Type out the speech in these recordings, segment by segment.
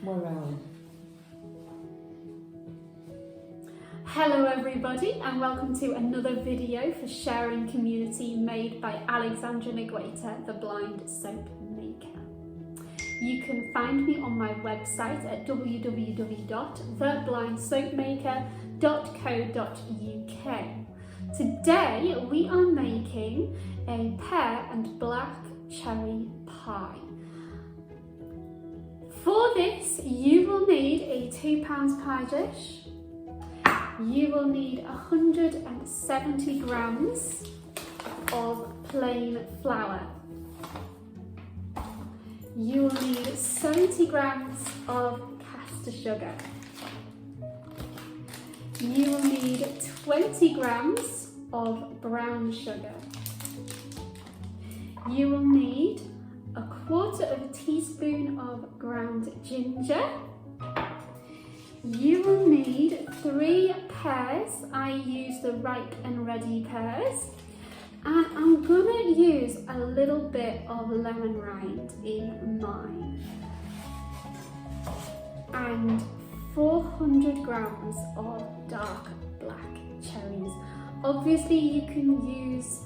Where are we? Hello everybody and welcome to another video for Sharing Community made by Alexandra Nigueta, the Blind Soap Maker. You can find me on my website at www.theblindsoapmaker.co.uk. Today we are making a pear and black cherry pie. For this you will need a £2 pie dish. You will need 170 grams of plain flour. You will need 70 grams of caster sugar. You will need 20 grams of brown sugar. You will need 1/4 teaspoon of ground ginger. You will need 3 pears. I use the ripe and ready pears. And I'm gonna use a little bit of lemon rind in mine. And 400 grams of dark black cherries. Obviously you can use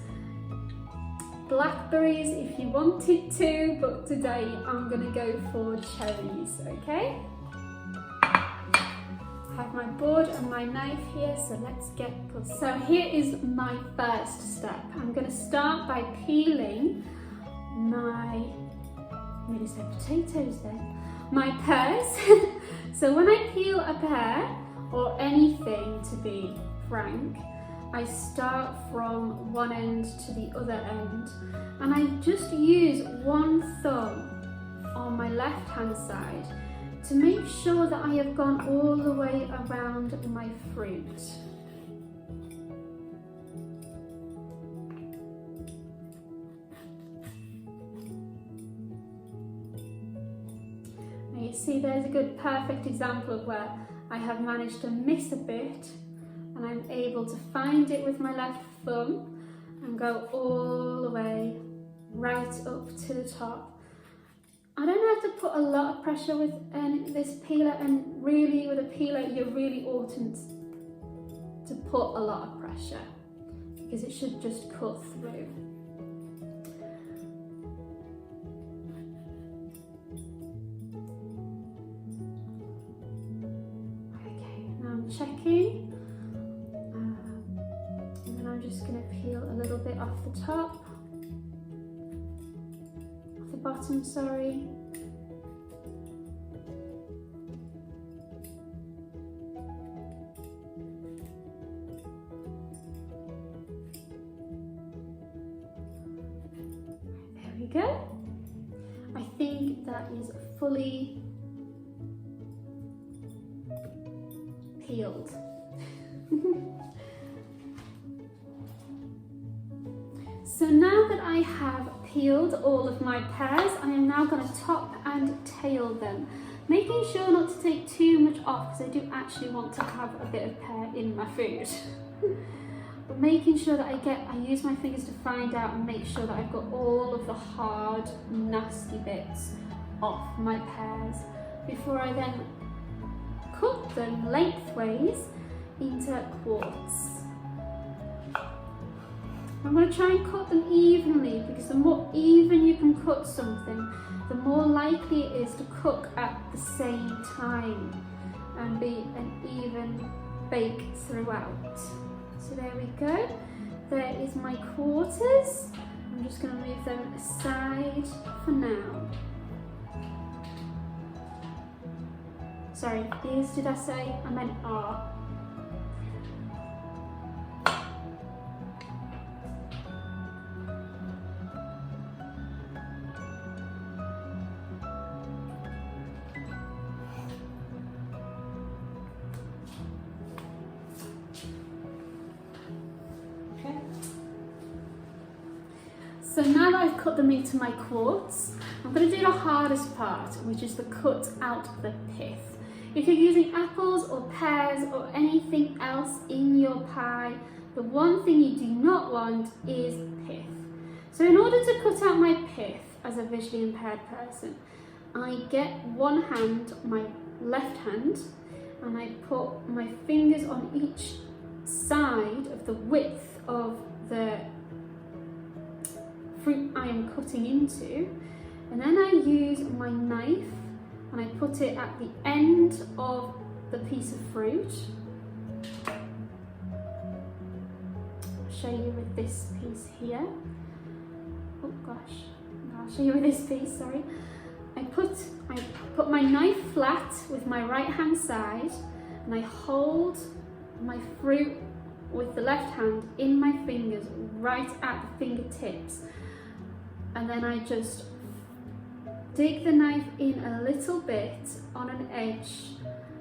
blackberries if you wanted to, but today I'm gonna go for cherries, okay? I have my board and my knife here, so let's get good. So here is my first step. I'm going to start by peeling my, nearly said potatoes then, my pears. So when I peel a pear, or anything to be frank, I start from one end to the other end, and I just use one thumb on my left hand side to make sure that I have gone all the way around my fruit. Now you see there's a good perfect example of where I have managed to miss a bit and I'm able to find it with my left thumb and go all the way right up to the top. I don't have to put a lot of pressure with this peeler, and really with a peeler you really oughtn't to put a lot of pressure because it should just cut through. Okay, now I'm checking and then I'm just going to peel a little bit off the top. Bottom, sorry. There we go. I think that is fully peeled. So now that I have peeled all of my pears, I am now going to top and tail them, making sure not to take too much off because I do actually want to have a bit of pear in my food. But making sure that I use my fingers to find out and make sure that I've got all of the hard, nasty bits off my pears before I then cut them lengthways into quarts. I'm going to try and cut them evenly because the more even you can cut something, the more likely it is to cook at the same time and be an even bake throughout. So there we go. There is my quarters. I'm just going to move them aside for now. Sorry, ears did I say? I meant are. So now that I've cut them into my quarts, I'm going to do the hardest part, which is to cut out the pith. If you're using apples or pears or anything else in your pie, the one thing you do not want is pith. So in order to cut out my pith as a visually impaired person, I get one hand, my left hand, and I put my fingers on each side of the width of the fruit I am cutting into, and then I use my knife and I put it at the end of the piece of fruit. I'll show you with this piece here. Oh gosh, I'll show you with this piece, sorry. I put my knife flat with my right hand side, and I hold my fruit with the left hand in my fingers right at the fingertips, and then I just dig the knife in a little bit on an edge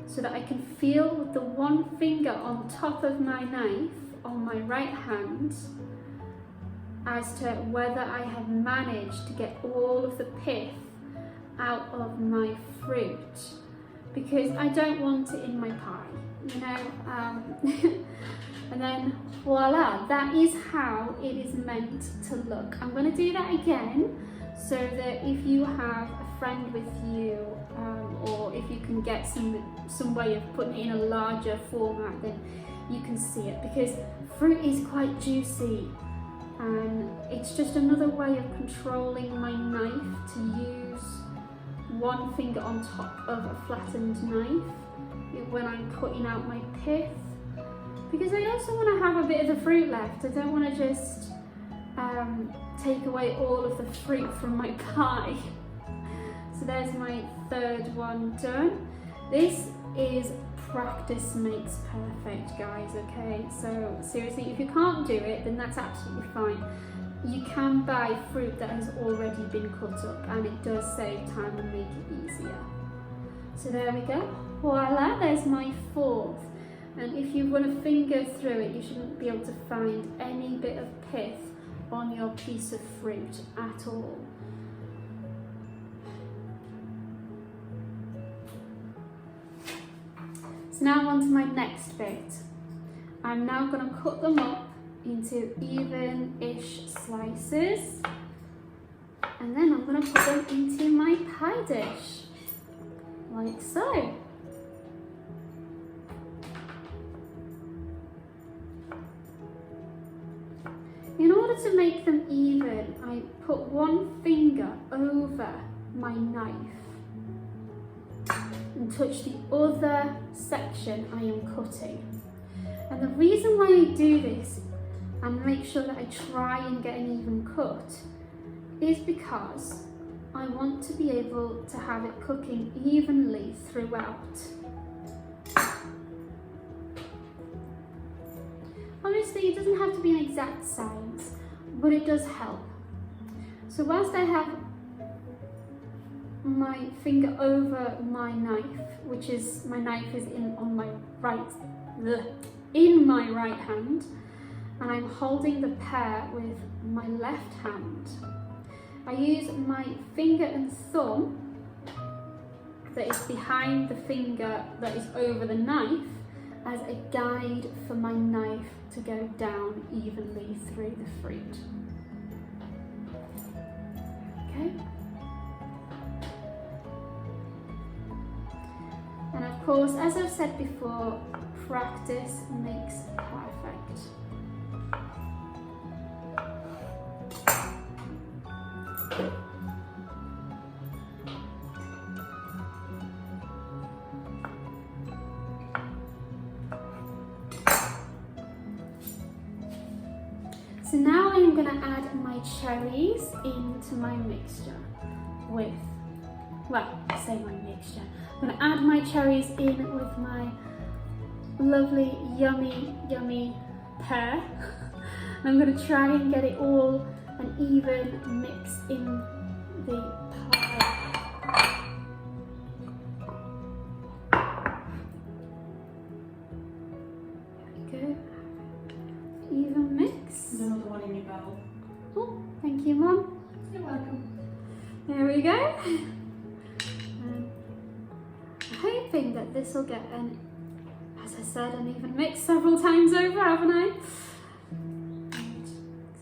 so that I can feel with the one finger on top of my knife on my right hand as to whether I have managed to get all of the pith out of my fruit, because I don't want it in my pie, you know. And then voila, that is how it is meant to look. I'm going to do that again so that if you have a friend with you, or if you can get some way of putting it in a larger format, then you can see it, because fruit is quite juicy, and it's just another way of controlling my knife to use one finger on top of a flattened knife when I'm cutting out my pith, because I also want to have a bit of the fruit left. I don't want to just take away all of the fruit from my pie. So there's my third one done. This is practice makes perfect, guys, okay? So seriously, if you can't do it, then that's absolutely fine. You can buy fruit that has already been cut up, and it does save time and make it easier. So there we go. Voila, there's my fourth. And if you run a finger through it, you shouldn't be able to find any bit of pith on your piece of fruit at all. So now on to my next bit. I'm now going to cut them up into even-ish slices, and then I'm going to put them into my pie dish, like so. In order to make them even, I put one finger over my knife and touch the other section I am cutting. And the reason why I do this and make sure that I try and get an even cut is because I want to be able to have it cooking evenly throughout. Obviously, it doesn't have to be an exact science, but it does help. So whilst I have my finger over my knife, which is, my knife is in my right hand, and I'm holding the pear with my left hand, I use my finger and thumb that is behind the finger that is over the knife as a guide for my knife to go down evenly through the fruit. Okay? And of course, as I've said before, practice makes perfect. So now I'm going to add my cherries into my mixture with, well, I say my mixture. I'm going to add my cherries in with my lovely, yummy pear. I'm going to try and get it all an even mix in the pie. There we go. Even mix. There's another one in your bowl. Oh, thank you, Mum. You're welcome. There we go. I'm hoping that this will get an, as I said, an even mix several times over, haven't I?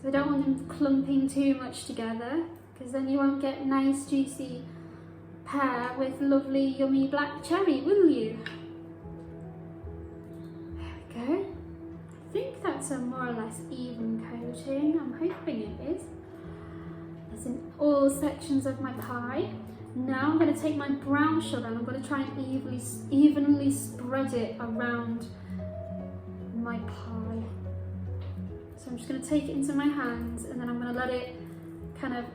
So I don't want them clumping too much together, because then you won't get nice juicy pair with lovely yummy black cherry, will you? There we go. I think that's a more or less even coating. I'm hoping it is. That's in all sections of my pie. Now I'm going to take my brown sugar and I'm going to try and evenly spread it around my pie. So I'm just going to take it into my hands and then I'm going to let it kind of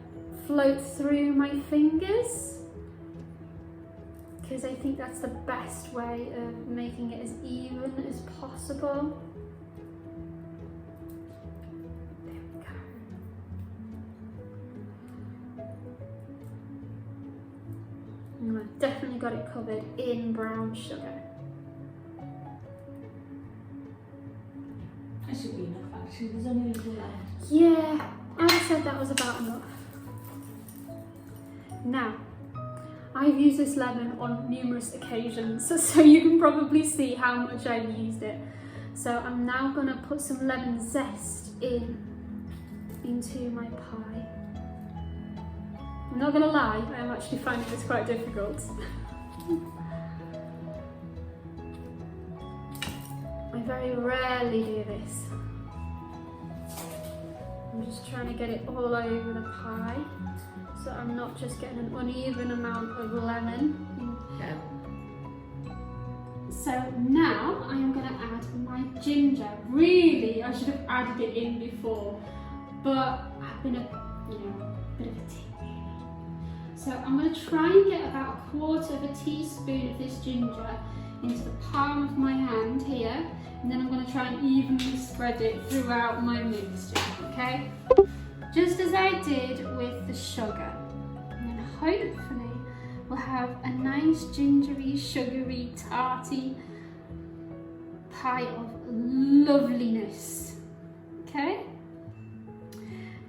float through my fingers, because I think that's the best way of making it as even as possible. There we go. And I've definitely got it covered in brown sugar. That should be enough actually, there's only a little left. Yeah, I said that was about enough. Now, I've used this lemon on numerous occasions, so you can probably see how much I've used it. So I'm now going to put some lemon zest into my pie. I'm not going to lie, I'm actually finding this quite difficult. I very rarely do this. I'm just trying to get it all over the pie, so I'm not just getting an uneven amount of lemon. Yeah. So now I am going to add my ginger. Really, I should have added it in before, but I've been a bit of a tea. So I'm going to try and get about 1/4 of a teaspoon of this ginger into the palm of my hand here, and then I'm going to try and evenly spread it throughout my mixture, okay? Just as I did with the sugar. And then hopefully we'll have a nice gingery, sugary, tarty pie of loveliness, okay?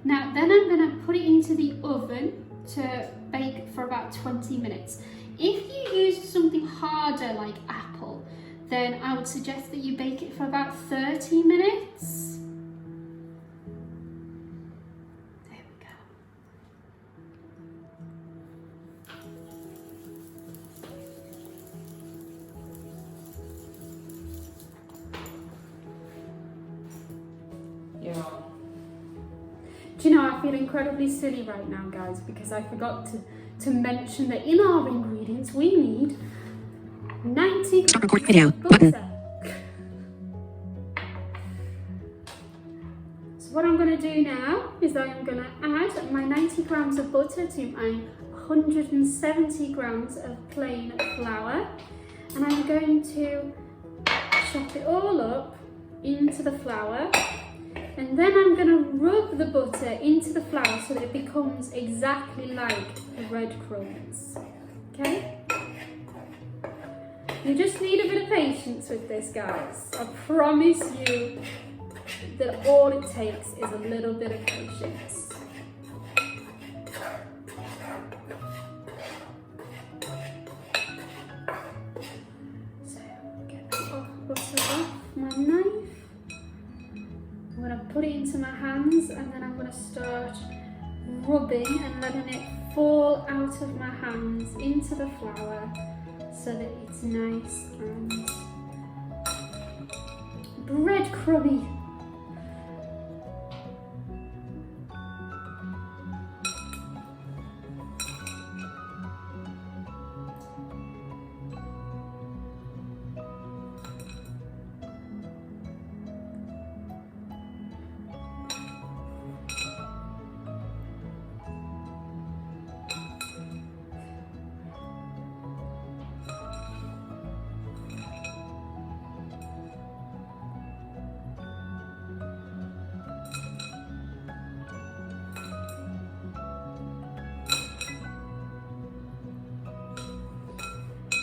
Now then I'm going to put it into the oven to bake for about 20 minutes. If you use something harder like apple, then I would suggest that you bake it for about 30 minutes. There we go. You're on. Do you know, I feel incredibly silly right now, guys, because I forgot to mention that in our ingredients we need 90 grams Record video of butter. button. So what I'm going to do now is I'm going to add my 90 grams of butter to my 170 grams of plain flour, and I'm going to chop it all up into the flour. And then I'm going to rub the butter into the flour so that it becomes exactly like the breadcrumbs. Okay? You just need a bit of patience with this, guys. I promise you that all it takes is a little bit of patience. So, get the butter off my knife. I'm going to put it into my hands and then I'm going to start rubbing and letting it fall out of my hands into the flour so that it's nice and breadcrumby.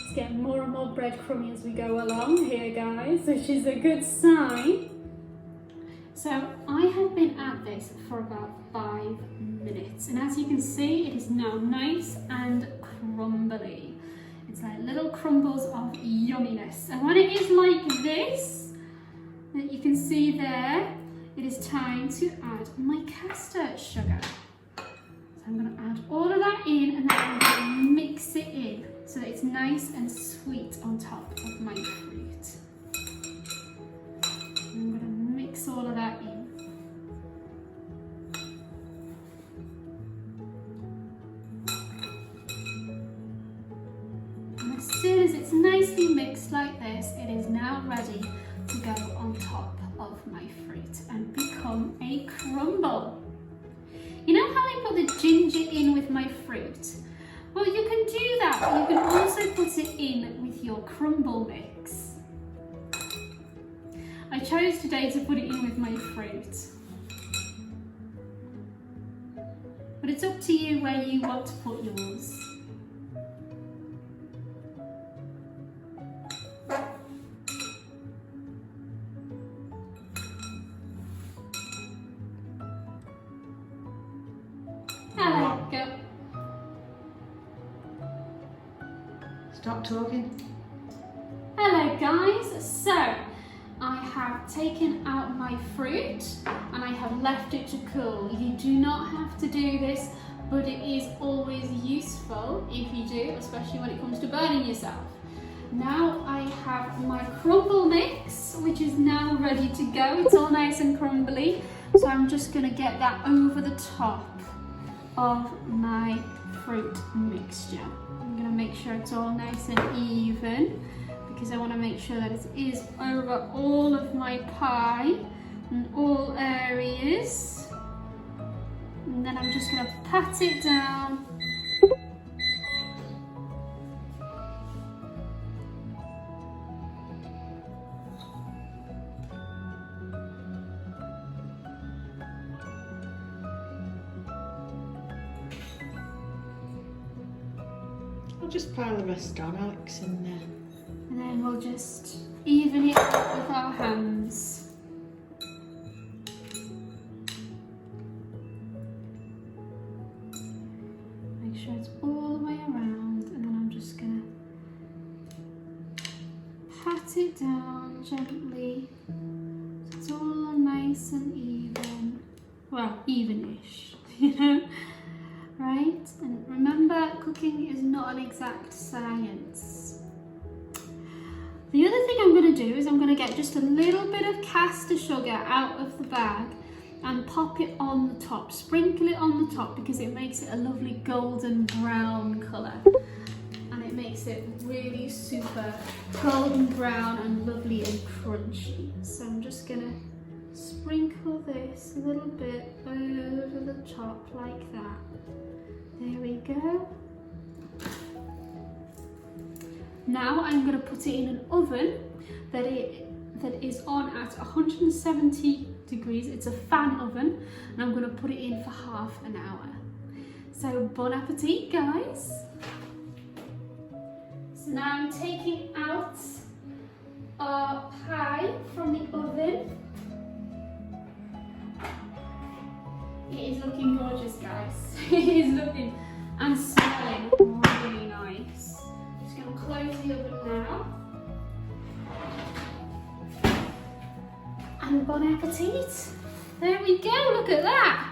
It's getting more and more breadcrumby as we go along here, guys, which is a good sign. So I have been at this for about 5 minutes, and as you can see, it is now nice and crumbly. It's like little crumbles of yumminess. And when it is like this, that you can see there, it is time to add my caster sugar. So I'm going to add all of that in, and then I'm going to mix it in so that it's nice and sweet on top of my fruit. I'm going to mix all of that in. And as soon as it's nicely mixed like this, it is now ready to go on top of my fruit and become a crumble. You know how I put the ginger in with my fruit? Well, you can do that, but you can also put it in with your crumble mix. I chose today to put it in with my fruit. But it's up to you where you want to put yours. Hello, go. Stop talking. Hello guys, so I have taken out my fruit and I have left it to cool. You do not have to do this, but it is always useful if you do, especially when it comes to burning yourself. Now I have my crumble mix, which is now ready to go. It's all nice and crumbly, so I'm just going to get that over the top of my fruit mixture. I'm going to make sure it's all nice and even, because I want to make sure that it is over all of my pie and all areas. And then I'm just going to pat it down. I'll just pile the rest on, Alex, and then we'll just even it up with our hands. Make sure it's all the way around, and then I'm just gonna pat it down gently so it's all nice and even. Well, even-ish, you know? Right? And remember, cooking is not an exact science. The other thing I'm going to do is I'm going to get just a little bit of caster sugar out of the bag and pop it on the top. Sprinkle it on the top because it makes it a lovely golden brown colour. And it makes it really super golden brown and lovely and crunchy. So I'm just going to sprinkle this a little bit over the top like that. There we go. Now I'm going to put it in an oven that is on at 170 degrees. It's a fan oven, and I'm going to put it in for half an hour. So bon appetit, guys. So now I'm taking out our pie from the oven. It is looking gorgeous, guys. It is looking and smelling really nice. Just going to close the oven now. And bon appetit. There we go, look at that.